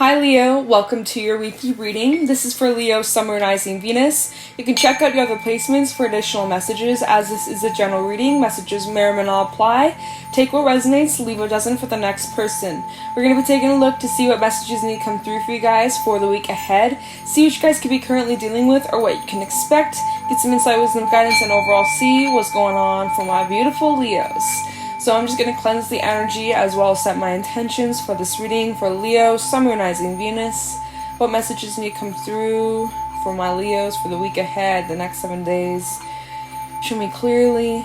Hi Leo, welcome to your weekly reading. This is for Leo, Sun, Moon, Rising, Venus. You can check out your other placements for additional messages, as this is a general reading. Messages may or may not apply. Take what resonates, leave what doesn't for the next person. We're going to be taking a look to see what messages need to come through for you guys for the week ahead. See what you guys could be currently dealing with or what you can expect. Get some insight, wisdom, guidance, and overall see what's going on for my beautiful Leos. So I'm just going to cleanse the energy as well as set my intentions for this reading for Leo, Sun, Moon, Rising, Venus. What messages need to come through for my Leos for the week ahead, the next 7 days? Show me clearly.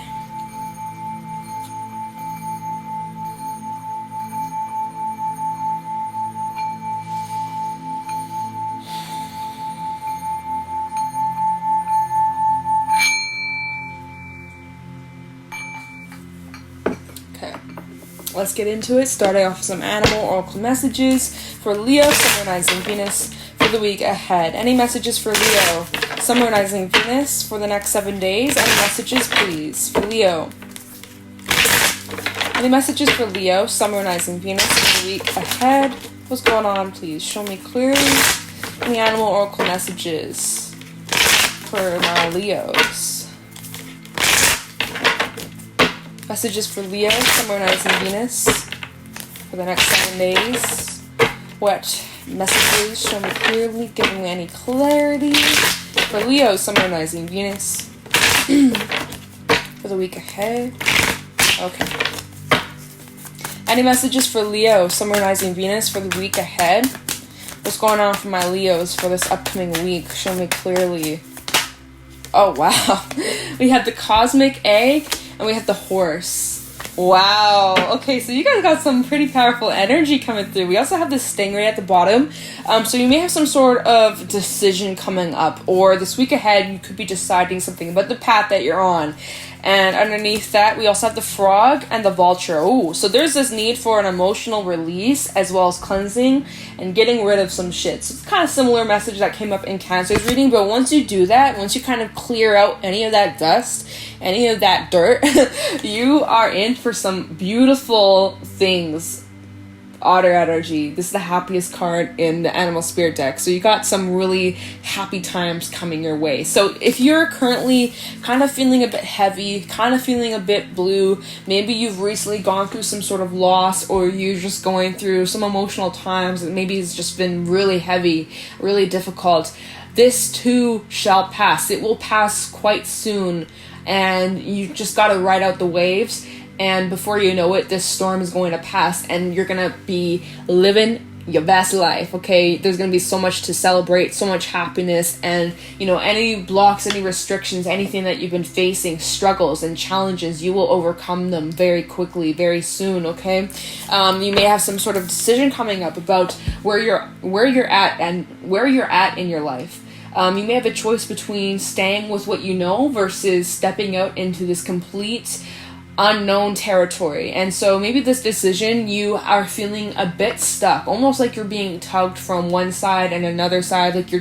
Let's get into it, starting off with some animal oracle messages for Leo, Sun, Moon, Rising, Venus for the week ahead. Any messages for Leo, Sun, Moon, Rising, Venus for the next 7 days? Any messages, please, for Leo? Any messages for Leo, Sun, Moon, Rising, Venus for the week ahead? What's going on, please? Show me clearly. Any animal oracle messages for my Leos? Messages for Leo, Sun, Moon, Rising, Venus for the next 7 days. What messages? Show me clearly, giving me any clarity for Leo, Sun, Moon, Rising, Venus for the week ahead. Okay. Any messages for Leo, Sun, Moon, Rising, Venus for the week ahead? What's going on for my Leos for this upcoming week? Show me clearly. Oh, wow. We have the cosmic egg. And we have the horse. Wow. Okay, so you guys got some pretty powerful energy coming through. We also have the stingray at the bottom. So you may have some sort of decision coming up. Or this week ahead, you could be deciding something about the path that you're on. And underneath that, we also have the frog and the vulture. Ooh, so there's this need for an emotional release as well as cleansing and getting rid of some shit. So it's kind of similar message that came up in Cancer's reading. But once you do that, once you kind of clear out any of that dust, any of that dirt, you are in for some beautiful things. Otter Energy. This is the happiest card in the Animal Spirit deck. So you got some really happy times coming your way. So if you're currently kind of feeling a bit heavy, kind of feeling a bit blue, maybe you've recently gone through some sort of loss, or you're just going through some emotional times that maybe it's just been really heavy, really difficult, this too shall pass. It will pass quite soon, and you just got to ride out the waves. And before you know it, this storm is going to pass and you're going to be living your best life, okay? There's going to be so much to celebrate, so much happiness, and, you know, any blocks, any restrictions, anything that you've been facing, struggles and challenges, you will overcome them very quickly, very soon, okay? You may have some sort of decision coming up about where you're at in your life. You may have a choice between staying with what you know versus stepping out into this complete unknown territory. And so maybe this decision, you are feeling a bit stuck, almost like you're being tugged from one side and another side, like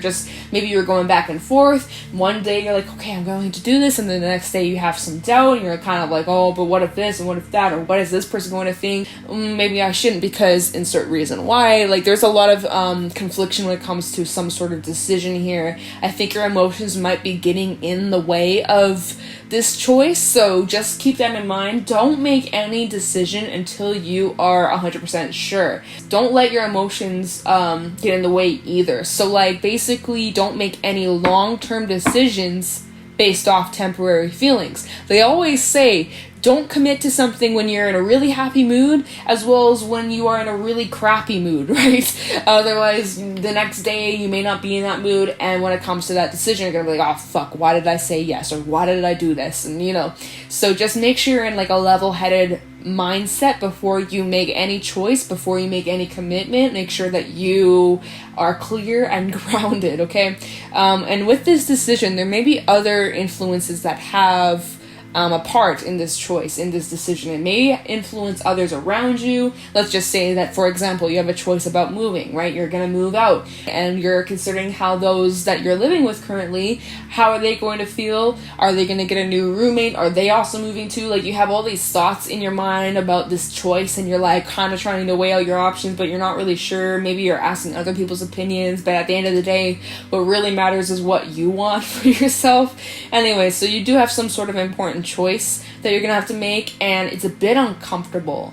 maybe you're going back and forth. One day you're like, okay, I'm going to do this, and then the next day you have some doubt and you're kind of like, oh, but what if this and what if that, or what is this person going to think? Maybe I shouldn't because insert reason why. Like, there's a lot of confliction when it comes to some sort of decision here. I think your emotions might be getting in the way of this choice, so just keep that in mind. Don't make any decision until you are 100% sure. Don't let your emotions get in the way either. So, like, basically don't make any long-term decisions based off temporary feelings. They always say don't commit to something when you're in a really happy mood as well as when you are in a really crappy mood, right? Otherwise, the next day you may not be in that mood, and when it comes to that decision, you're gonna be like, oh fuck, why did I say yes? Or why did I do this? And you know, so just make sure you're in like a level-headed mindset before you make any choice, before you make any commitment. Make sure that you are clear and grounded, okay? And with this decision, there may be other influences that have a part in this choice, in this decision. It may influence others around you. Let's just say that, for example, you have a choice about moving, right? You're going to move out, and you're considering how those that you're living with currently, how are they going to feel? Are they going to get a new roommate? Are they also moving too? Like, you have all these thoughts in your mind about this choice, and you're like kind of trying to weigh out your options, but you're not really sure. Maybe you're asking other people's opinions, but at the end of the day, what really matters is what you want for yourself. Anyway, so you do have some sort of important choice that you're gonna have to make, and it's a bit uncomfortable,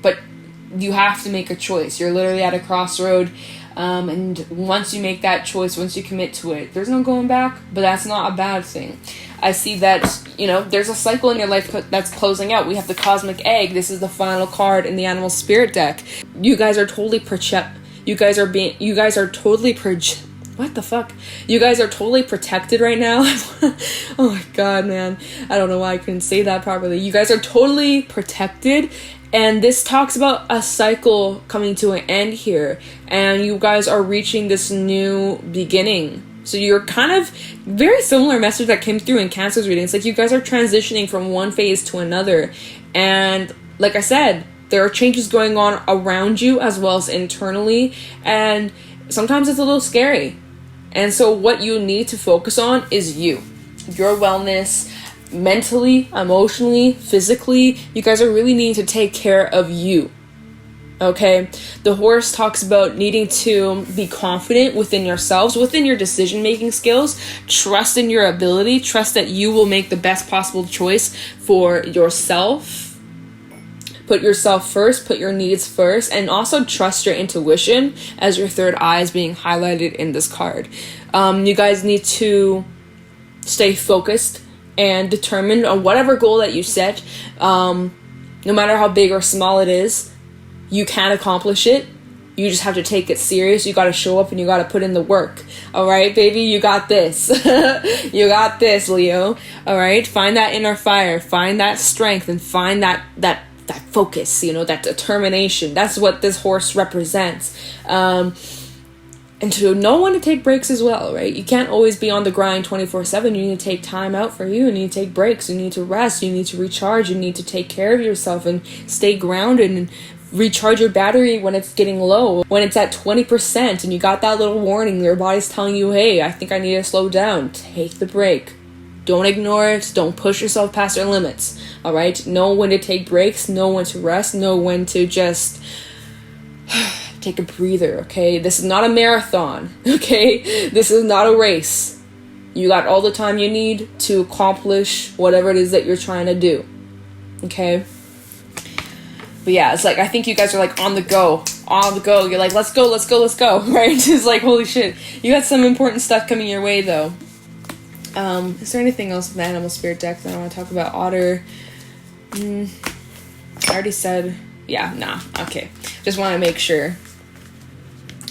but you have to make a choice. You're literally at a crossroad, and once you make that choice, once you commit to it, there's no going back. But that's not a bad thing. I see that, you know, there's a cycle in your life that's closing out. We have the Cosmic Egg. This is the final card in the Animal Spirit deck. You guys are totally You guys are totally protected right now. Oh my god, man. I don't know why I couldn't say that properly. You guys are totally protected, and this talks about a cycle coming to an end here, and you guys are reaching this new beginning. So you're kind of very similar message that came through in Cancer's reading. It's like you guys are transitioning from one phase to another, and like I said, there are changes going on around you as well as internally, and sometimes it's a little scary. And so what you need to focus on is your wellness, mentally, emotionally, physically. You guys are really needing to take care of you. Okay? The horse talks about needing to be confident within yourselves, within your decision-making skills. Trust in your ability. Trust that you will make the best possible choice for yourself. Put yourself first, put your needs first, and also trust your intuition as your third eye is being highlighted in this card. You guys need to stay focused and determined on whatever goal that you set. No matter how big or small it is, you can accomplish it. You just have to take it serious. You got to show up and you got to put in the work. All right, baby, you got this. You got this, Leo. All right, find that inner fire, find that strength, and find that focus, you know, that determination. That's what this horse represents. And to know when to take breaks as well, right? You can't always be on the grind 24/7. You need to take time out for you. You need to take breaks. You need to rest. You need to recharge. You need to take care of yourself and stay grounded and recharge your battery when it's getting low, when it's at 20% and you got that little warning. Your body's telling you, hey, I think I need to slow down. Take the break. Don't ignore it. Don't push yourself past your limits. All right? Know when to take breaks. Know when to rest. Know when to just take a breather, okay? This is not a marathon, okay? This is not a race. You got all the time you need to accomplish whatever it is that you're trying to do, okay? But yeah, it's like, I think you guys are like on the go. You're like, let's go, right? It's like, holy shit. You got some important stuff coming your way, though. Is there anything else in the Animal Spirit deck that I want to talk about? Otter. I already said, yeah, nah, okay. Just want to make sure.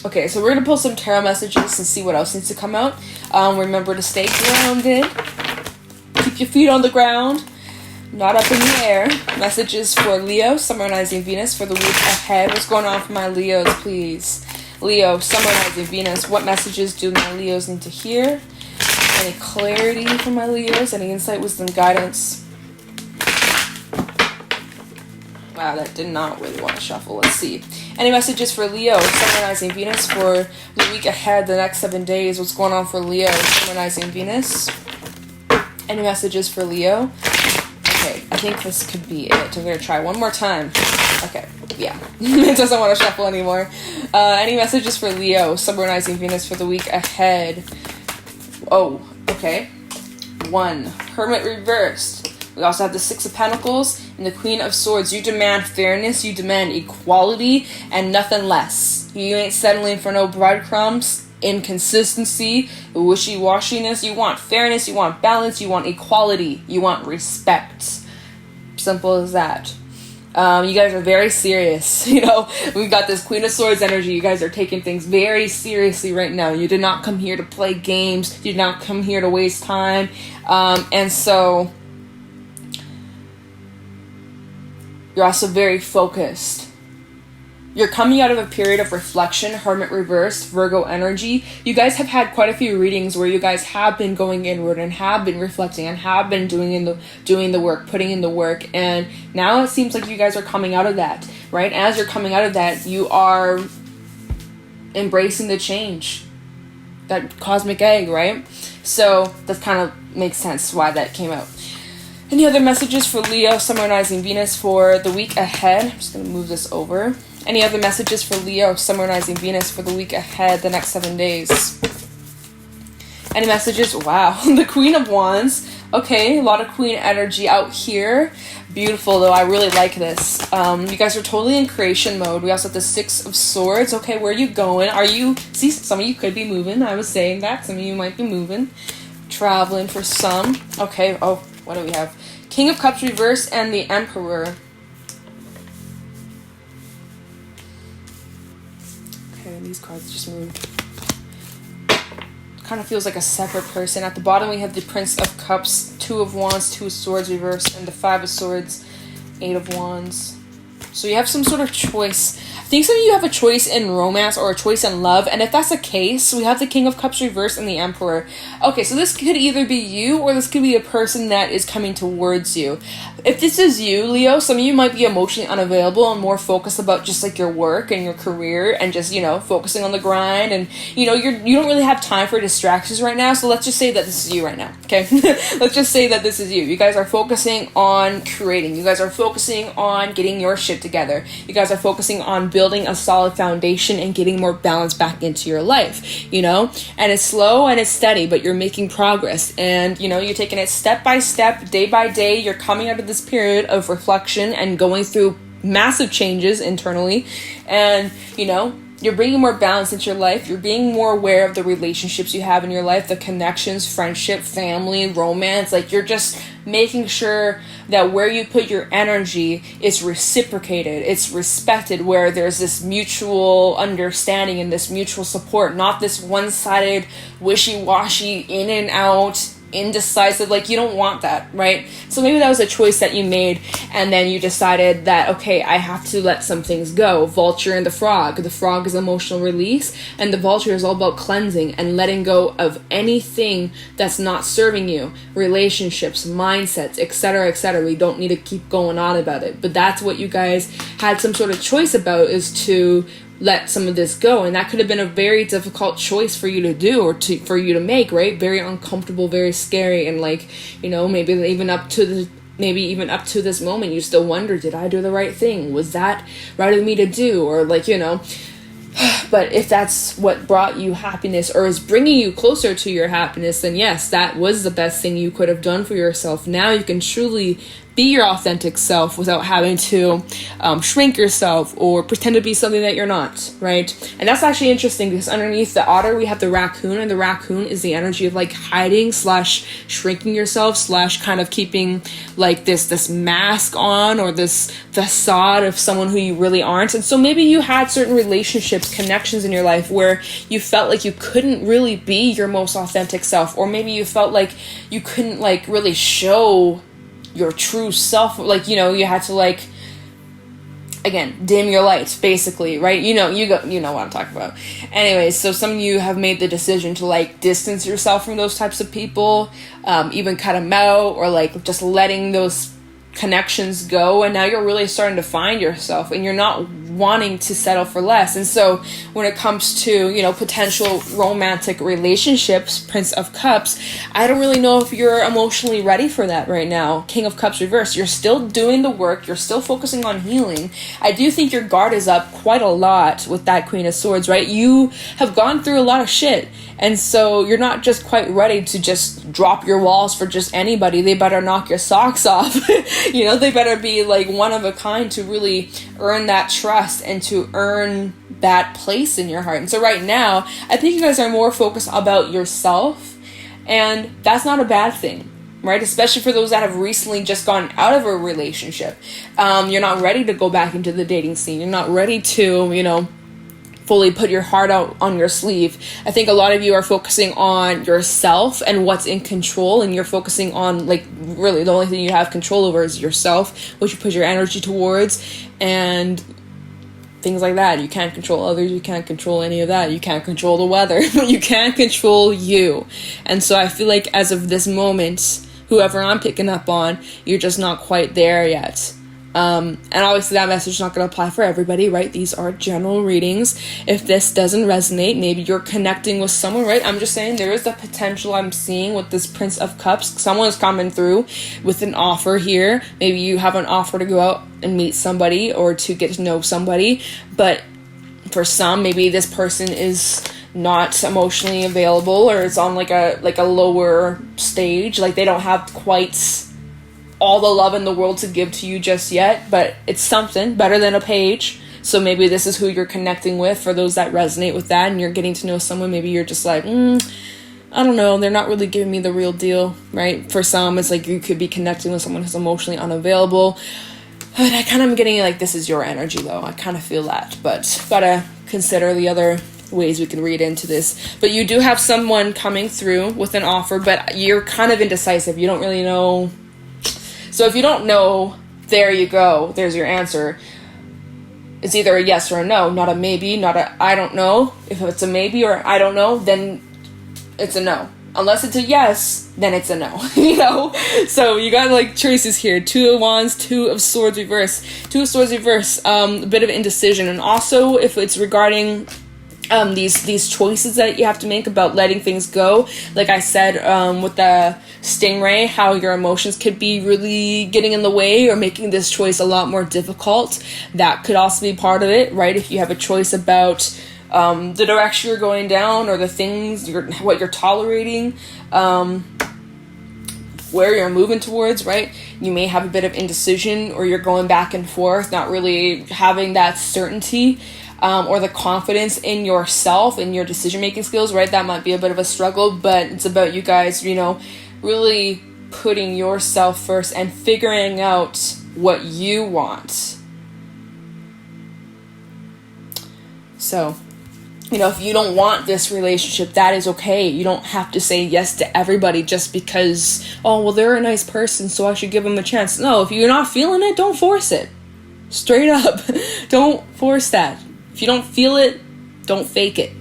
Okay, so we're going to pull some tarot messages and see what else needs to come out. Remember to stay grounded. Keep your feet on the ground, not up in the air. Messages for Leo, Summer Rising Venus for the week ahead. What's going on for my Leos, please? Leo, Summer Rising Venus. What messages do my Leos need to hear? Any clarity for my Leos? Any insight, wisdom, guidance? Wow, that did not really want to shuffle. Let's see. Any messages for Leo, Sun, Rising, Venus for the week ahead, the next 7 days? What's going on for Leo, Sun, Rising, Venus? Any messages for Leo? Okay, I think this could be it. I'm going to try one more time. Okay, yeah. It doesn't want to shuffle anymore. Any messages for Leo, Sun, Rising, Venus for the week ahead? Oh, okay. 1. Hermit reversed. We also have the Six of Pentacles and the Queen of Swords. You demand fairness, you demand equality, and nothing less. You ain't settling for no breadcrumbs, inconsistency, wishy-washiness. You want fairness, you want balance, you want equality, you want respect. Simple as that. You guys are very serious. You know, we've got this Queen of Swords energy. You guys are taking things very seriously right now. You did not come here to play games. You did not come here to waste time. And so you're also very focused. You're coming out of a period of reflection, Hermit reversed, Virgo energy. You guys have had quite a few readings where you guys have been going inward and have been reflecting and have been doing the work, putting in the work. And now it seems like you guys are coming out of that, right? As you're coming out of that, you are embracing the change. That cosmic egg, right? So that kind of makes sense why that came out. Any other messages for Leo, Sun, Moon, Rising, Venus for the week ahead? I'm just going to move this over. Any other messages for Leo, Sun, Moon, Rising, Venus for the week ahead, the next 7 days? Any messages? Wow, the Queen of Wands. Okay, a lot of Queen energy out here. Beautiful, though. I really like this. You guys are totally in creation mode. We also have the Six of Swords. Okay, where are you going? Are you... See, some of you could be moving. I was saying that. Some of you might be moving. Traveling for some. Okay, oh, what do we have? King of Cups reverse and the Emperor. Okay, these cards just moved. Kind of feels like a separate person. At the bottom we have the Prince of Cups, Two of Wands, Two of Swords reversed, and the Five of Swords, Eight of Wands. So you have some sort of choice. I think some of you have a choice in romance or a choice in love. And if that's the case, we have the King of Cups reversed and the Emperor. Okay, so this could either be you or this could be a person that is coming towards you. If this is you, Leo, some of you might be emotionally unavailable and more focused about just like your work and your career and just, focusing on the grind. And, you don't really have time for distractions right now. So let's just say that this is you right now, okay? Let's just say that this is you. You guys are focusing on creating. You guys are focusing on getting your shit together. You guys are focusing on building a solid foundation and getting more balance back into your life, and it's slow and it's steady, but you're making progress, and you're taking it step by step, day by day. You're coming out of this period of reflection and going through massive changes internally, and you're bringing more balance into your life. You're being more aware of the relationships you have in your life, the connections, friendship, family, romance. Like, you're just making sure that where you put your energy is reciprocated, it's respected, where there's this mutual understanding and this mutual support, not this one-sided, wishy-washy, in and out, indecisive. Like, you don't want that, right? So maybe that was a choice that you made, and then you decided that, okay, I have to let some things go. Vulture and the frog. The frog is emotional release, and the vulture is all about cleansing and letting go of anything that's not serving you. Relationships, mindsets, etc., etc. We don't need to keep going on about it, but that's what you guys had some sort of choice about, is to let some of this go. And that could have been a very difficult choice for you to do, or for you to make, right? Very uncomfortable, very scary, and maybe even up to this moment you still wonder, did I do the right thing? Was that right of me to do? Or but if that's what brought you happiness or is bringing you closer to your happiness, then yes, that was the best thing you could have done for yourself. Now you can truly be your authentic self without having to shrink yourself or pretend to be something that you're not, right? And that's actually interesting, because underneath the otter we have the raccoon, and the raccoon is the energy of hiding / shrinking yourself / kind of keeping this mask on, or this facade of someone who you really aren't. And so maybe you had certain relationships, connections in your life where you felt like you couldn't really be your most authentic self, or maybe you felt like you couldn't really show your true self, you had to again, dim your lights, basically, right? You know what I'm talking about. Anyways, so some of you have made the decision to distance yourself from those types of people, even cut them out, or just letting those connections go, and now you're really starting to find yourself, and you're not wanting to settle for less. And so when it comes to potential romantic relationships, Prince of Cups, I don't really know if you're emotionally ready for that right now. King of Cups reversed, you're still doing the work, you're still focusing on healing. I do think your guard is up quite a lot with that Queen of Swords, right? You have gone through a lot of shit, and so you're not just quite ready to just drop your walls for just anybody. They better knock your socks off. They better be one of a kind to really earn that trust and to earn that place in your heart. And so right now, I think you guys are more focused about yourself, and that's not a bad thing, right? Especially for those that have recently just gone out of a relationship. You're not ready to go back into the dating scene. You're not ready to, fully put your heart out on your sleeve. I think a lot of you are focusing on yourself and what's in control, and you're focusing on really the only thing you have control over is yourself, what you put your energy towards. And things like that. You can't control others. You can't control any of that. You can't control the weather. You can't control you. And so I feel like as of this moment, whoever I'm picking up on, you're just not quite there yet. And obviously that message is not going to apply for everybody, right? These are general readings. If this doesn't resonate, maybe you're connecting with someone, right? I'm just saying there is the potential I'm seeing with this Prince of Cups. Someone's coming through with an offer here. Maybe you have an offer to go out and meet somebody or to get to know somebody. But for some, maybe this person is not emotionally available, or it's on like a lower stage. Like they don't have quite all the love in the world to give to you just yet, but it's something better than a page. So maybe this is who you're connecting with. For those that resonate with that and you're getting to know someone, maybe you're just like, I don't know, they're not really giving me the real deal, right? For some, it's like you could be connecting with someone who's emotionally unavailable. But I kind of am getting like, this is your energy though. I kind of feel that, but gotta consider the other ways we can read into this. But you do have someone coming through with an offer, but you're kind of indecisive. You don't really know. So if you don't know, there you go. There's your answer. It's either a yes or a no, not a maybe, not a I don't know. If it's a maybe or I don't know, then it's a no. Unless it's a yes, then it's a no, you know? So you got like choices here. 2 of Wands, 2 of Swords reverse. 2 of Swords reverse, a bit of indecision. And also if it's regarding these choices that you have to make about letting things go, like I said, with the stingray, how your emotions could be really getting in the way or making this choice a lot more difficult. That could also be part of it, right? If you have a choice about the direction you're going down, or the things what you're tolerating, where you're moving towards, right? You may have a bit of indecision, or you're going back and forth, not really having that certainty, or the confidence in yourself and your decision-making skills, right? That might be a bit of a struggle, but it's about you guys, really putting yourself first and figuring out what you want. So, if you don't want this relationship, that is okay. You don't have to say yes to everybody just because, they're a nice person, so I should give them a chance. No, if you're not feeling it, don't force it. Straight up. Don't force that. If you don't feel it, don't fake it.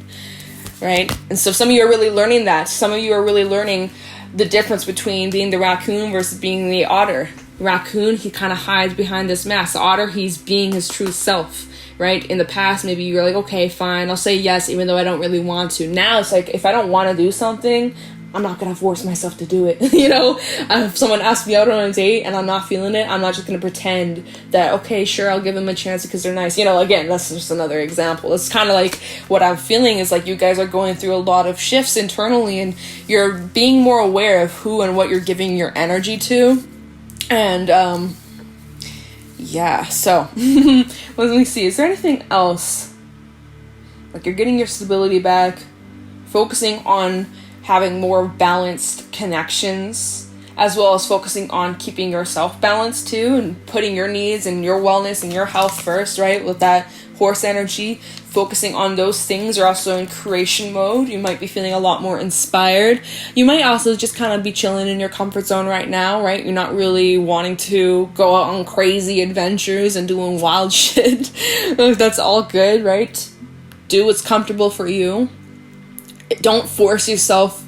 Right? And so some of you are really learning that. Some of you are really learning the difference between being the raccoon versus being the otter. Raccoon, he kind of hides behind this mask. The otter, he's being his true self, right? In the past, maybe you were like, okay, fine, I'll say yes, even though I don't really want to. Now it's like, if I don't want to do something, I'm not going to force myself to do it. If someone asks me out on a date and I'm not feeling it, I'm not just going to pretend that, okay, sure, I'll give them a chance because they're nice. Again, that's just another example. It's kind of like what I'm feeling is like you guys are going through a lot of shifts internally, and you're being more aware of who and what you're giving your energy to. And, so let me see. Is there anything else? Like you're getting your stability back, focusing on having more balanced connections, as well as focusing on keeping yourself balanced too, and putting your needs and your wellness and your health first, right? With that horse energy, focusing on those things. You're also in creation mode. You might be feeling a lot more inspired. You might also just kind of be chilling in your comfort zone right now, right? You're not really wanting to go out on crazy adventures and doing wild shit. That's all good, right? Do what's comfortable for you. Don't force yourself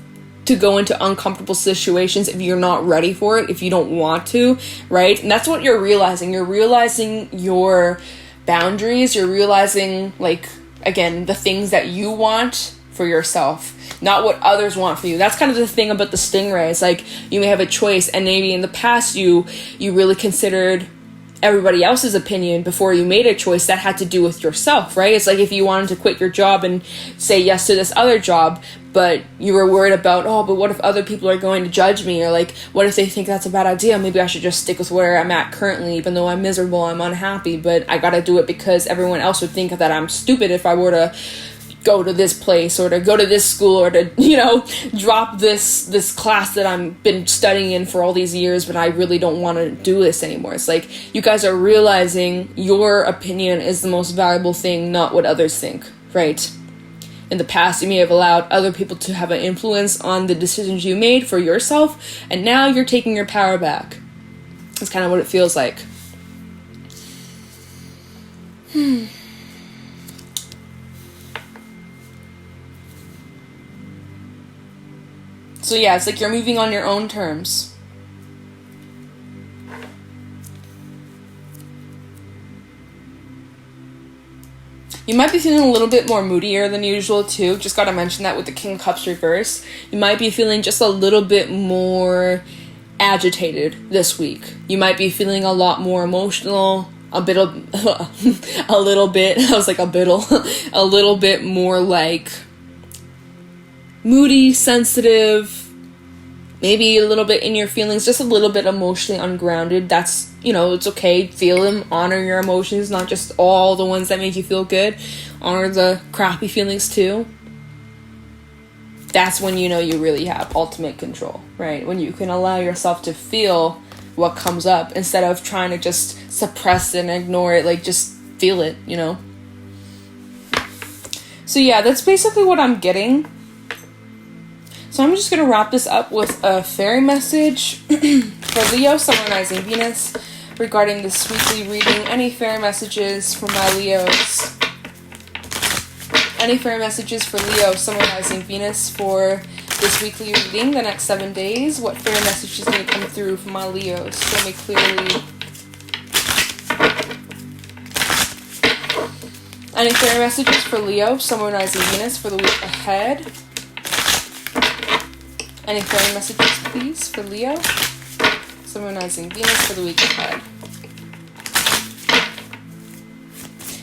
to go into uncomfortable situations if you're not ready for it, if you don't want to, right? And that's what you're realizing. You're realizing your boundaries. You're realizing, like, again, the things that you want for yourself, not what others want for you. That's kind of the thing about the stingray. It's like you may have a choice, and maybe in the past you really considered everybody else's opinion before you made a choice that had to do with yourself, right? It's like if you wanted to quit your job and say yes to this other job, but you were worried about, but what if other people are going to judge me? Or like, what if they think that's a bad idea? Maybe I should just stick with where I'm at currently, even though I'm miserable, I'm unhappy, but I gotta do it because everyone else would think that I'm stupid if I were to go to this place or to go to this school or to, drop this class that I've been studying in for all these years, but I really don't want to do this anymore. It's like you guys are realizing your opinion is the most valuable thing, not what others think, right? In the past, you may have allowed other people to have an influence on the decisions you made for yourself, and now you're taking your power back. That's kind of what it feels like. So yeah, it's like you're moving on your own terms. You might be feeling a little bit more moodier than usual too. Just gotta mention that with the King of Cups reverse. You might be feeling just a little bit more agitated this week. You might be feeling a lot more emotional, a little bit, I was like a little bit more like moody, sensitive, maybe a little bit in your feelings, just a little bit emotionally ungrounded. That's, it's okay. Feel them, honor your emotions, not just all the ones that make you feel good. Honor the crappy feelings too. That's when you really have ultimate control, right? When you can allow yourself to feel what comes up instead of trying to just suppress it and ignore it, like just feel it, So yeah, that's basically what I'm getting. So I'm just going to wrap this up with a fairy message for Leo, Sun, Moon, Rising, Venus, regarding this weekly reading. Any fairy messages for my Leos? Any fairy messages for Leo, Sun, Moon, Rising, Venus for this weekly reading, the next 7 days? What fairy messages need to come through for my Leos? Show me clearly. Any fairy messages for Leo, Sun, Moon, Rising, Venus for the week ahead? Any fairy messages, please, for Leo, Sun, Moon, Rising, Venus for the week ahead?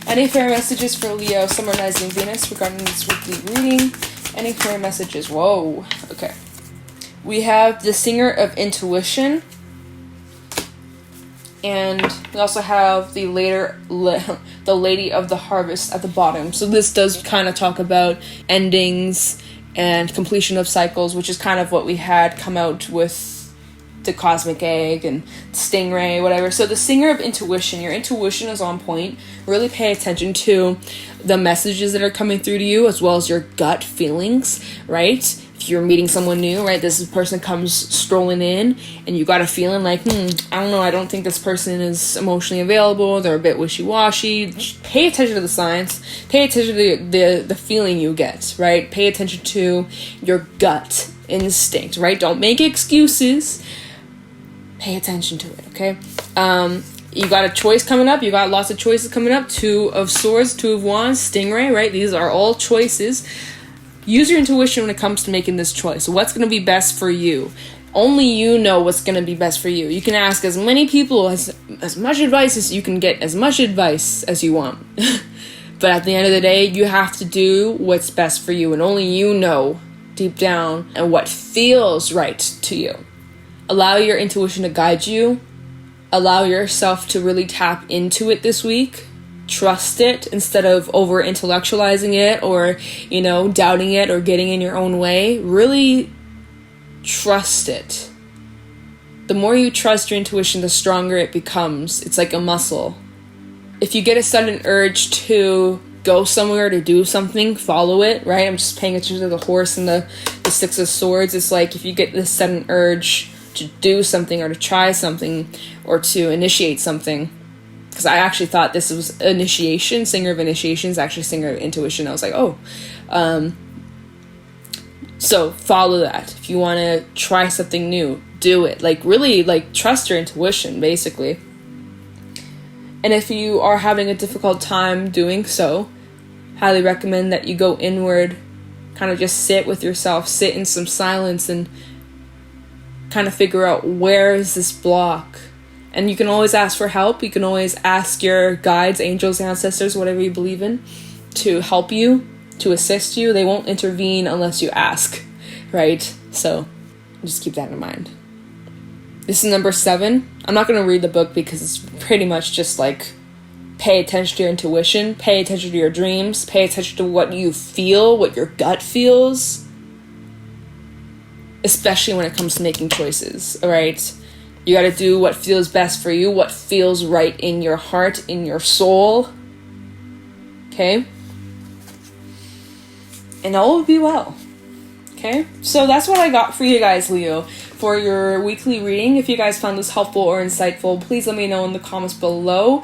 Any fairy messages for Leo, Sun, Moon, Rising, Venus regarding this weekly reading? Any fairy messages? Whoa. Okay. We have the Singer of Intuition. And we also have the Lady of the Harvest at the bottom. So this does kind of talk about endings and completion of cycles, which is kind of what we had come out with the Cosmic Egg and Stingray, whatever. So the Singer of Intuition, your intuition is on point. Really pay attention to the messages that are coming through to you, as well as your gut feelings, right? If you're meeting someone new, right, this person comes strolling in and you got a feeling like, I don't know, I don't think this person is emotionally available, they're a bit wishy-washy. Pay attention to the signs. Pay attention to the feeling you get, right? Pay attention to your gut instinct, right? Don't make excuses. Pay attention to it, okay? You got a choice coming up. You got lots of choices coming up. 2 of Swords, 2 of Wands, Stingray, right? These are all choices. Use your intuition when it comes to making this choice. What's going to be best for you? Only you know what's going to be best for you. You can ask as many people, as much advice as you can get, as much advice as you want. But at the end of the day, you have to do what's best for you. And only you know deep down and what feels right to you. Allow your intuition to guide you. Allow yourself to really tap into it this week. Trust it instead of over intellectualizing it or, doubting it or getting in your own way. Really trust it. The more you trust your intuition, the stronger it becomes. It's like a muscle. If you get a sudden urge to go somewhere, to do something, follow it, right? I'm just paying attention to the horse and the 6 of Swords. It's like if you get this sudden urge to do something or to try something or to initiate something. Because I actually thought this was initiation. Singer of Initiation is actually Singer of Intuition. I was like, so follow that. If you want to try something new, do it. Really trust your intuition, basically. And if you are having a difficult time doing so, highly recommend that you go inward, kind of just sit with yourself, sit in some silence and kind of figure out where is this block. And you can always ask for help. You can always ask your guides, angels, ancestors, whatever you believe in, to help you, to assist you. They won't intervene unless you ask, right? So just keep that in mind. This is number 7. I'm not going to read the book because it's pretty much just pay attention to your intuition, pay attention to your dreams, pay attention to what you feel, what your gut feels, especially when it comes to making choices, all right? You got to do what feels best for you, what feels right in your heart, in your soul. Okay? And all will be well. Okay, so that's what I got for you guys, Leo, for your weekly reading. If you guys found this helpful or insightful, please let me know in the comments below.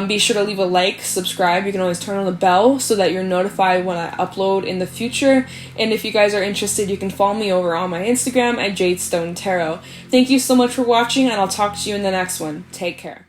Be sure to leave a like, subscribe. You can always turn on the bell so that you're notified when I upload in the future. And if you guys are interested, you can follow me over on my Instagram at Jadestone Tarot. Thank you so much for watching, and I'll talk to you in the next one. Take care.